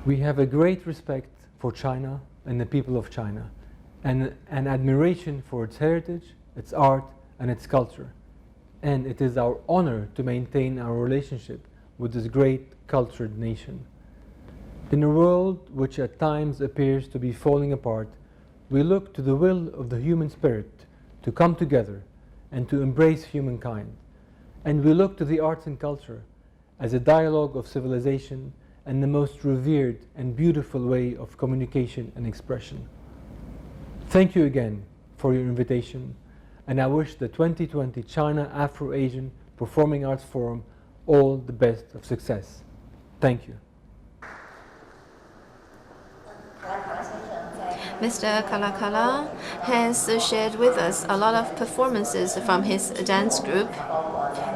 D: We have a great respect for China and the people of China, and an admiration for its heritage, its art, and its culture. And it is our honor to maintain our relationship with this great cultured nation. In a world which at times appears to be falling apart, we look to the will of the human spirit to come together and to embrace humankind. And we look to the arts and culture as a dialogue of civilization and the most revered and beautiful way of communication and expression. Thank you again for your invitation, and I wish the 2020 China Afro-Asian Performing Arts Forum all the best of success. Thank you.
C: Mr. Kalakala has shared with us a lot of performances from his dance group,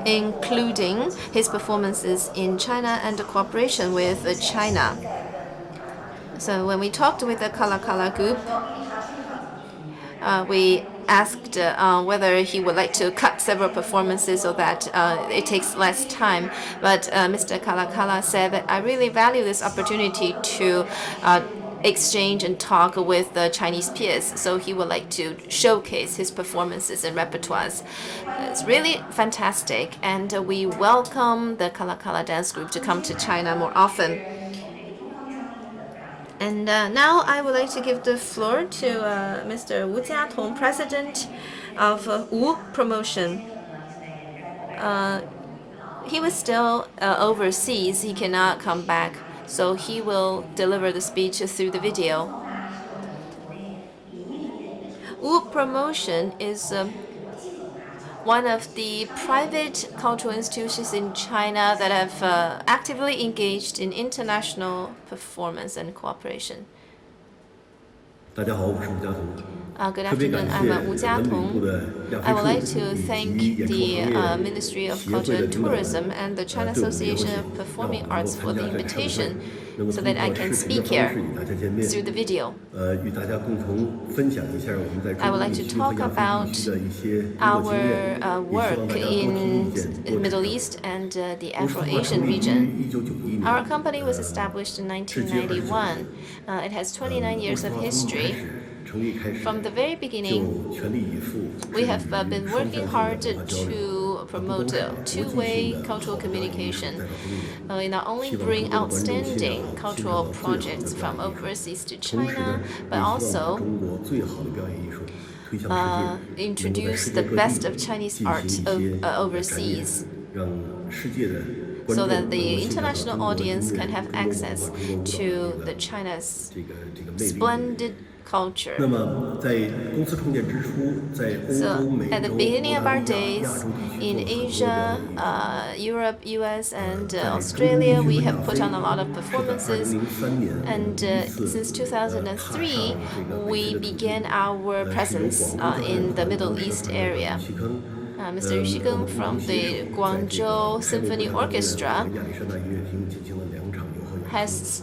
C: including his performances in China and the cooperation with China. So when we talked with the Kalakala group, we asked whether he would like to cut several performances so that it takes less time. But Mr. Kalakala said that I really value this opportunity to exchange and talk with the Chinese peers, so he would like to showcase his performances and repertoires. It's really fantastic, and we welcome the Kalakala dance group to come to China more often. And now I would like to give the floor to Mr. Wu Jiatong, president of Wu Promotion. He was still overseas. He cannot come back, so he will deliver the speech through the video. Wu Promotion is one of the private cultural institutions in China that have actively engaged in international performance and cooperation. Good afternoon, I'm Wu Jiatong. I would like to thank the Ministry of Culture and Tourism and the China Association of Performing Arts for the invitation so that I can speak here through the video. I would like to talk about our work in the Middle East and the Afro-Asian region. Our company was established in 1991. It has 29 years of history. From the very beginning, we have been working hard to promote two-way cultural communication. We not only bring outstanding cultural projects from overseas to China, but also introduce the best of Chinese art overseas, so that the international audience can have access to the China's splendid culture. So at the beginning of our days in Asia, Europe, US, and Australia, we have put on a lot of performances. And since 2003, we began our presence in the Middle East area. Mr. Yu Xigeng from the Guangzhou Symphony Orchestra has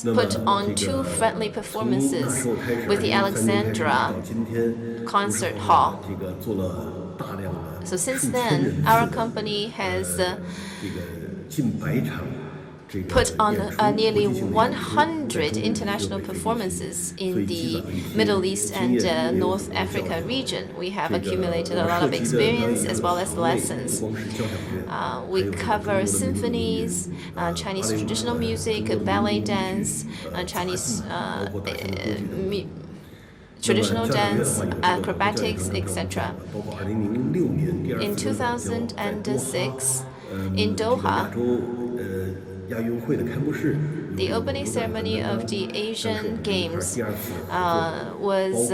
C: put on 2 friendly performances with the Alexandra Concert Hall. So since then, our company has put on nearly 100 international performances in the Middle East and North Africa region. We have accumulated a lot of experience as well as lessons. We cover symphonies, Chinese traditional music, ballet dance, Chinese traditional dance, acrobatics, etc. In 2006, in Doha, the opening ceremony of the Asian Games was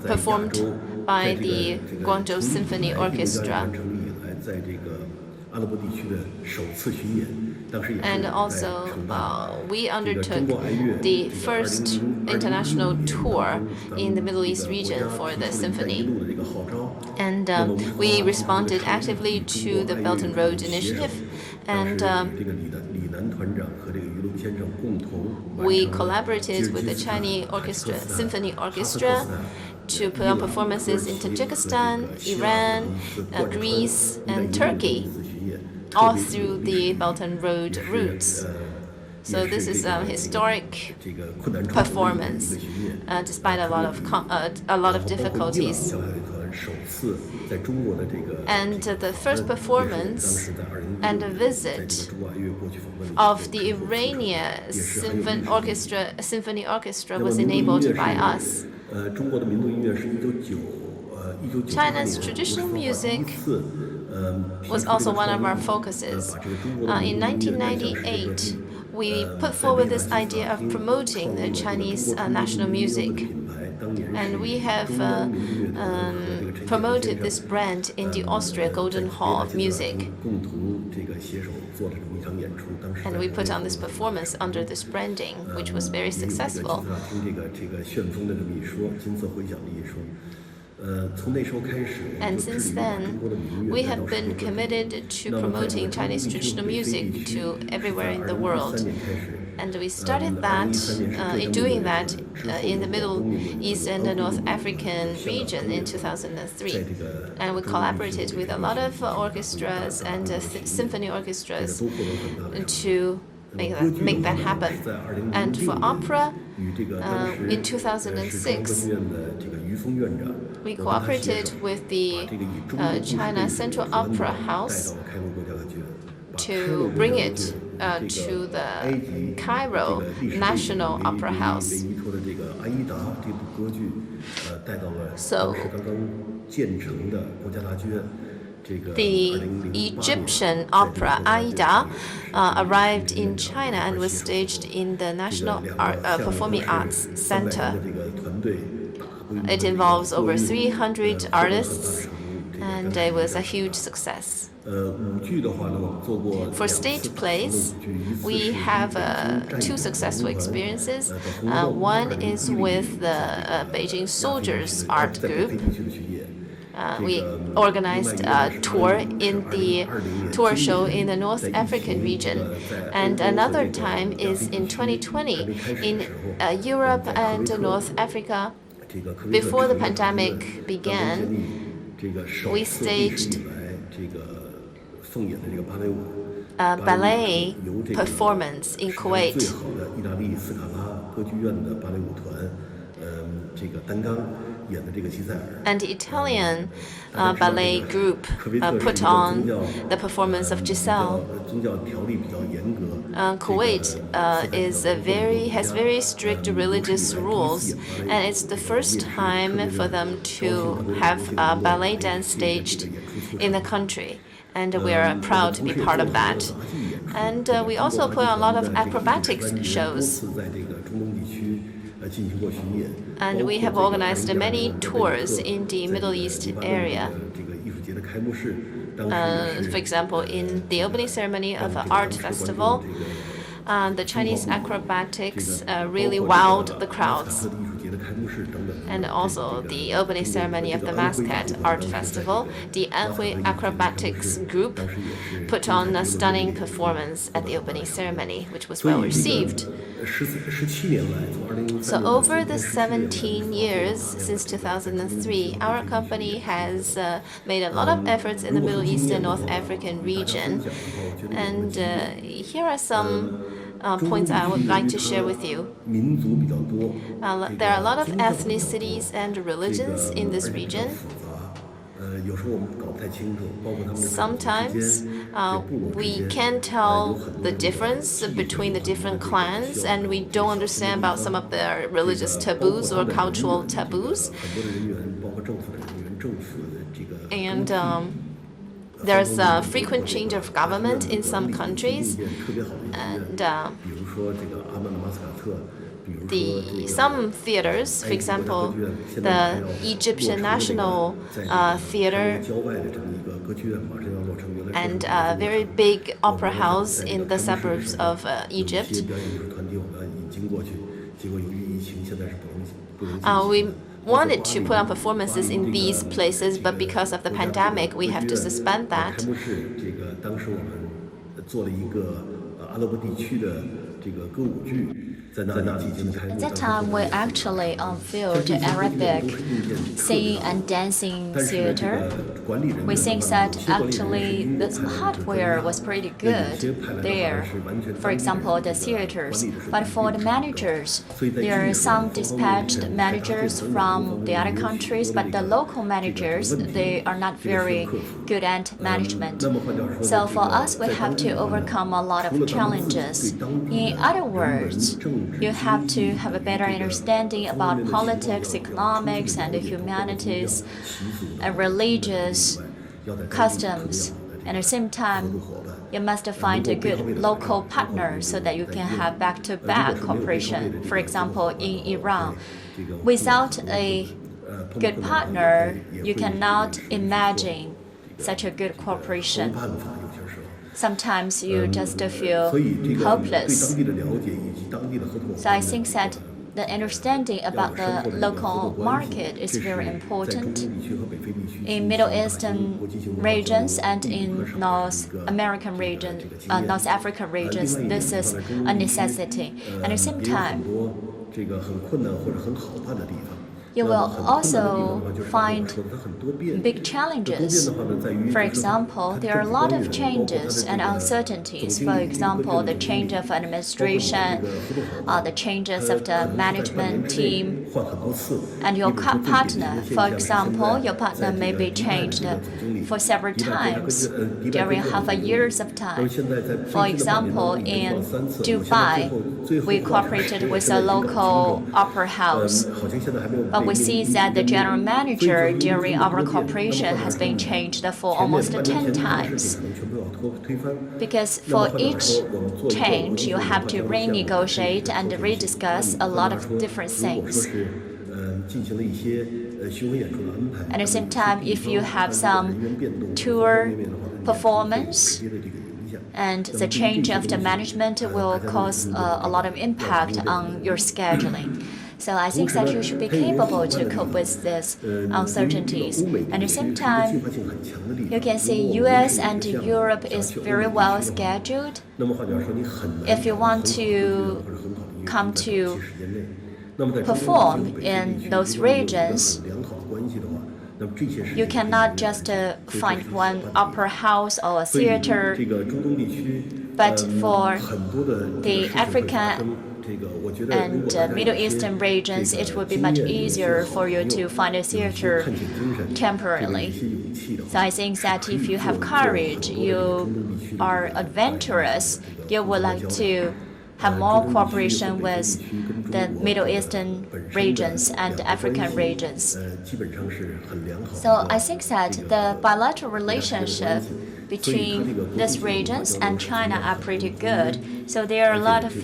C: performed by the Guangzhou Symphony Orchestra. And also, we undertook the first international tour in the Middle East region for the symphony. And we responded actively to the Belt and Road Initiative. And we collaborated with the Chinese Symphony Orchestra to put on performances in Tajikistan, Iran, Greece, and Turkey, all through the Belt and Road routes. So this is a historic performance, despite a lot of difficulties. And the first performance and the visit of the Iranian Symphony Orchestra was enabled by us. China's traditional music was also one of our focuses. In 1998, we put forward this idea of promoting the Chinese national music. And we have promoted this brand in the Austria Golden Hall of Music. And we put on this performance under this branding, which was very successful. And since then, we have been committed to promoting Chinese traditional music to everywhere in the world. And we started that, doing that in the Middle East and the North African region in 2003. And we collaborated with a lot of orchestras and symphony orchestras to make that happen. And for opera, in 2006, we cooperated with the China Central Opera House to bring it to the Cairo National Opera House. So the Egyptian opera Aida arrived in China and was staged in the National Performing Arts Center. It involves over 300 artists, and it was a huge success. For stage plays, we have 2 successful experiences. One is with the Beijing Soldiers Art Group. We organized a tour show in the North African region. And another time is in 2020 in Europe and North Africa. Before the pandemic began, we staged a ballet performance in Kuwait. And the Italian ballet group put on the performance of Giselle. Kuwait has very strict religious rules, and it's the first time for them to have ballet dance staged in the country, and we are proud to be part of that. And we also put on a lot of acrobatics shows. And we have organized many tours in the Middle East area. For example, in the opening ceremony of an art festival, the Chinese acrobatics really wowed the crowds. And also the opening ceremony of the Muscat Art Festival, the Anhui Acrobatics Group put on a stunning performance at the opening ceremony, which was well received. So over the 17 years since 2003, our company has made a lot of efforts in the Middle East and North African region. And here are some points I would like to share with you. There are a lot of ethnicities and religions in this region. Sometimes we can't tell the difference between the different clans, and we don't understand about some of their religious taboos or cultural taboos. And there's a frequent change of government in some countries, and some theaters, for example, the Egyptian National Theater and a very big opera house in the suburbs of Egypt. We wanted to put on performances in these places, but because of the pandemic, we have to suspend that.
A: At that time, we actually unveiled the Arabic singing and dancing theater. We think that actually the hardware was pretty good there. For example, the theaters. But for the managers, there are some dispatched managers from the other countries, but the local managers, they are not very good at management. So for us, we have to overcome a lot of challenges. In other words, you have to have a better understanding about politics, economics, and the humanities, and religious customs. And at the same time, you must find a good local partner so that you can have back-to-back cooperation. For example, in Iran, without a good partner, you cannot imagine such a good cooperation. Sometimes you just feel hopeless. So I think that the understanding about the local market is very important. In Middle Eastern regions and in North American region, North African regions, this is a necessity. At the same time, you will also find big challenges. For example, there are a lot of changes and uncertainties. For example, the change of administration, the changes of the management team, and your partner. For example, your partner may be changed for several times during half a years of time. For example, in Dubai, we cooperated with a local opera house. But we see that the general manager during our cooperation has been changed for almost 10 times. Because for each change, you have to renegotiate and rediscuss a lot of different things. At the same time, if you have some tour performance, and the change of the management will cause a lot of impact on your scheduling. So I think that you should be capable to cope with these uncertainties. At the same time, you can see US and Europe is very well scheduled. If you want to come to perform in those regions, you cannot just find one opera house or a theater. But for the African and Middle Eastern regions, it would be much easier for you to find a theater temporarily. So I think that if you have courage, you are adventurous, you would like to have more cooperation with the Middle Eastern regions and African regions. So I think that the bilateral relationship between these regions and China are pretty good. So there are a lot of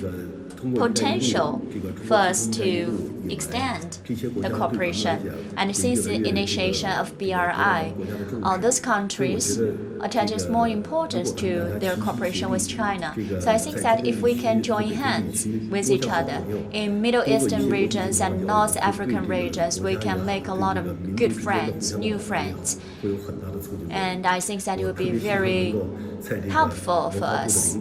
A: potential for us to extend the cooperation. And since the initiation of BRI, those countries attaches more importance to their cooperation with China. So I think that if we can join hands with each other in Middle Eastern regions and North African regions, we can make a lot of good friends, new friends. And I think that it will be very helpful for us.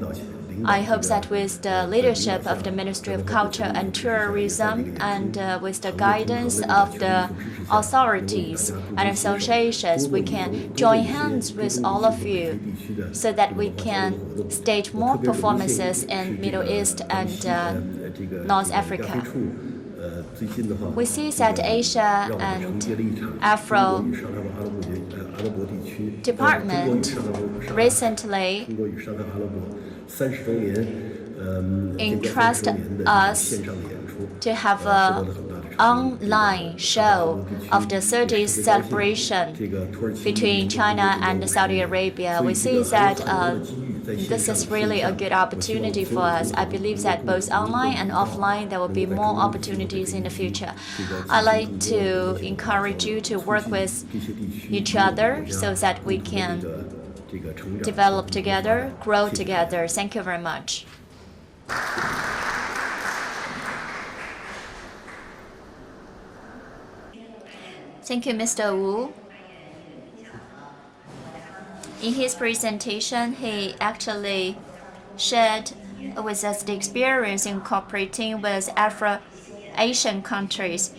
A: I hope that with the leadership of the Ministry of Culture and Tourism and with the guidance of the authorities and associations, we can join hands with all of you so that we can stage more performances in Middle East and North Africa. We see that Asia and Afro Department recently entrusted us to have an online show of the 30th celebration between China and Saudi Arabia. We see that this is really a good opportunity for us. I believe that both online and offline there will be more opportunities in the future. I'd like to encourage you to work with each other so that we can develop together, grow together. Thank you very much. Thank you, Mr. Wu. In his presentation, he actually shared with us the experience in cooperating with Afro-Asian countries.